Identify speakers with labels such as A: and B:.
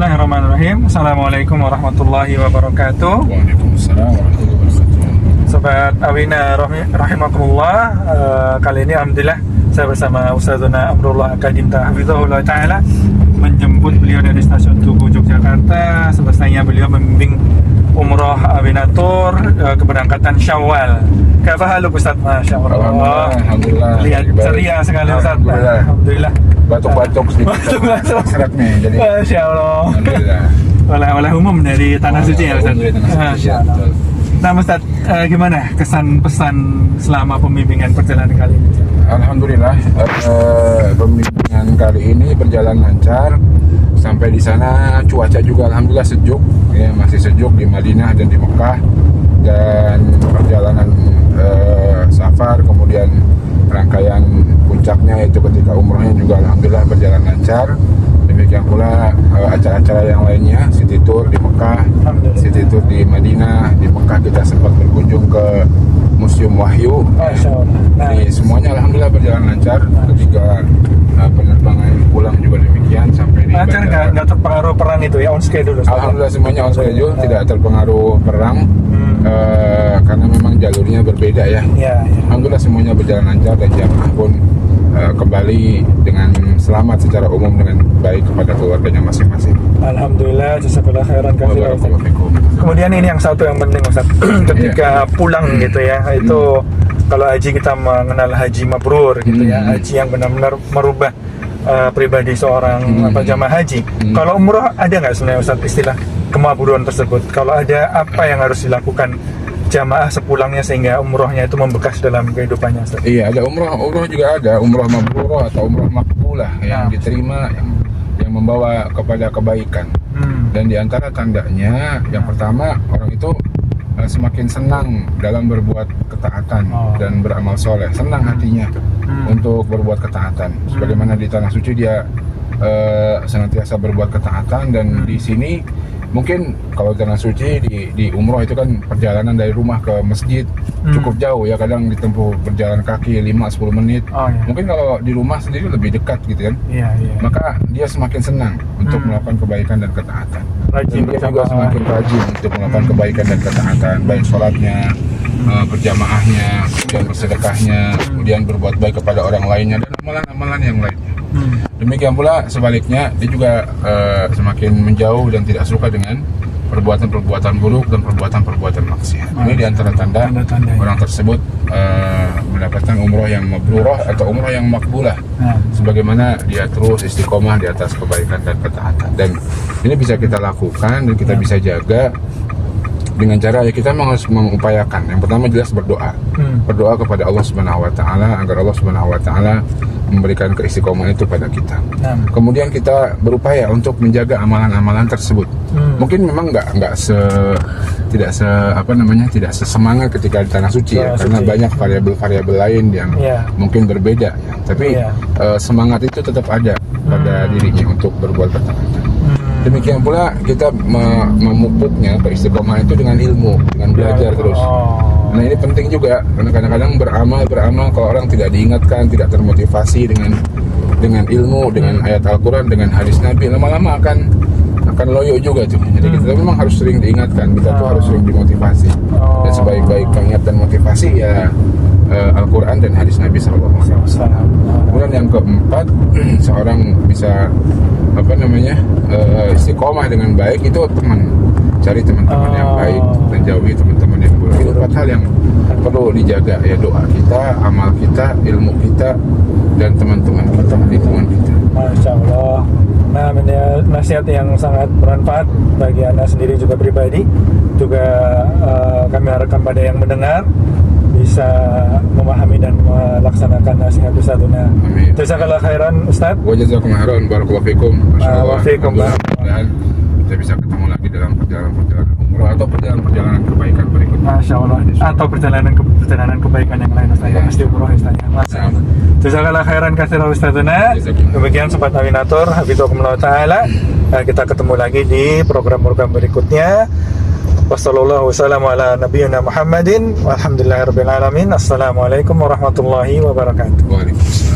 A: Bismillahirrahmanirrahim. Assalamualaikum warahmatullahi wabarakatuh.
B: Waalaikumsalam warahmatullahi wabarakatuh.
A: Sobat Awina rahimakumullah. Kali ini alhamdulillah saya bersama Ustazuna Amrullah Akadimta Hafizahullah Ta'ala menjemput beliau dari stasiun Tugu Yogyakarta. Semestinya beliau membimbing umroh Awinatur keberangkatan Syawal. Kafa haluk Ustaz? Masya Allah.
B: Alhamdulillah.
A: Lihat ceria sekali Ustaz. Alhamdulillah.
B: Batuk-batuk sedikit. Serat nih jadi.
A: Masya Allah.
B: Alhamdulillah.
A: Oleh umum dari Tanah Suci ya Ustaz? Masya Allah. Nah Ustaz, gimana kesan pesan selama pembimbingan perjalanan kali ini?
B: Alhamdulillah, pembimbingan kali ini berjalan lancar. Sampai di sana cuaca juga alhamdulillah sejuk, ya, masih sejuk di Madinah dan di Mekah. Dan perjalanan safar, kemudian rangkaian puncaknya yaitu ketika umrohnya juga alhamdulillah berjalan lancar. Demikian pula acara-acara yang lainnya, city tour di Mekah, city tour di Madinah. Di Mekah kita sempat berkunjung ke Museum Wahyu. Jadi semuanya alhamdulillah berjalan lancar. Ketika penerbangan pulang juga demikian sampai di
A: lancar, nggak terpengaruh perang itu ya, on schedule.
B: Alhamdulillah semuanya on schedule, tidak terpengaruh perang. Karena memang jalurnya berbeda ya. Alhamdulillah semuanya berjalan lancar dan jamaah pun kembali dengan selamat secara umum dengan baik kepada keluarganya masing-masing.
A: Alhamdulillah, jazakallahu khairan katsiran. Kemudian ini yang satu yang penting Ustaz, ketika pulang gitu ya, itu kalau haji kita mengenal haji mabrur gitu ya, haji yang benar-benar merubah pribadi seorang jamaah haji. Kalau umroh ada nggak sebenarnya Ustaz istilah kemabruran tersebut? Kalau ada, apa yang harus dilakukan jamaah sepulangnya sehingga umrohnya itu membekas dalam kehidupannya Ustaz? Iya,
B: ada umroh juga ada, umroh mabrurah atau umroh makbulah yang diterima, yang membawa kepada kebaikan. Dan di antara tandanya, yang pertama, orang itu semakin senang dalam berbuat ketaatan dan beramal soleh, senang hatinya untuk berbuat ketaatan. Sebagaimana di Tanah Suci dia senantiasa berbuat ketaatan, dan di sini mungkin kalau Tanah Suci di umroh itu kan perjalanan dari rumah ke masjid cukup jauh ya, kadang ditempuh berjalan kaki 5-10 menit. Mungkin kalau di rumah sendiri lebih dekat gitu kan. Maka dia semakin senang untuk melakukan kebaikan dan ketaatan. Dan dia juga semakin rajin untuk melakukan kebaikan dan ketaatan, baik sholatnya, berjamaahnya, kemudian bersedekahnya, kemudian berbuat baik kepada orang lainnya, dan amalan-amalan yang lainnya. Demikian pula sebaliknya, dia juga semakin menjauh dan tidak suka dengan perbuatan-perbuatan buruk dan perbuatan-perbuatan maksiat. Ini diantara tanda orang tersebut mendapatkan umroh yang mabrurah atau umroh yang makbulah, sebagaimana dia terus istiqomah di atas kebaikan dan ketaatan. Dan ini bisa kita lakukan dan kita bisa jaga dengan cara ya kita harus mengupayakan. Yang pertama jelas berdoa. Berdoa kepada Allah Subhanahu wa taala agar Allah Subhanahu wa taala memberikan keistiqomahan itu pada kita. Kemudian kita berupaya untuk menjaga amalan-amalan tersebut. Mungkin memang tidak sesemangat ketika di Tanah Suci ya, karena banyak variabel-variabel lain yang mungkin berbeda ya. Tapi semangat itu tetap ada pada dirinya untuk berbuat ketaatan. Demikian pula kita memupuknya keistiqomahan itu dengan ilmu, dengan belajar terus. Nah ini penting juga, karena kadang-kadang beramal kalau orang tidak diingatkan, tidak termotivasi dengan ilmu, dengan ayat Al-Quran, dengan hadis Nabi, lama-lama akan loyo juga tuh. Jadi kita memang harus sering diingatkan, kita tuh harus sering dimotivasi. Dan sebaik-baik pengingat dan motivasi ya Al-Quran dan hadis Nabi SAW. Kemudian yang keempat, seorang bisa istiqomah dengan baik itu cari teman-teman yang baik dan jauhi teman-teman yang buruk. Itu 4 hal yang perlu dijaga ya, doa kita, amal kita, ilmu kita, dan teman-teman kita, lingkungan kita.
A: Masya Allah. Nah, nasihat yang sangat bermanfaat bagi Anda sendiri juga pribadi. Juga kami harapkan pada yang mendengar bisa memahami dan melaksanakan nasihat Ustazuna. Jazakallahu khairan Ustaz.
B: Wa jazakum khairan, barakallahu fikum.
A: Mudah-mudahan
B: kita bisa ketemu lagi dalam perjalanan umroh atau perjalanan kebaikan berikutnya.
A: Masya Allah. Atau perjalanan kebaikan yang lain Ustaz. Pasti umroh Ustaz. Masya Allah. Jazakallahu khairan katsiran Ustazuna. Demikian Sobat Awinatur, Hafizahumullah Ta'ala. Kita ketemu lagi di program-program berikutnya. Wassallallahu wasallam ala nabiyyina Muhammadin walhamdulillahirabbil alamin. Assalamualaikum warahmatullahi wabarakatuh.
B: Waalaikumsalam.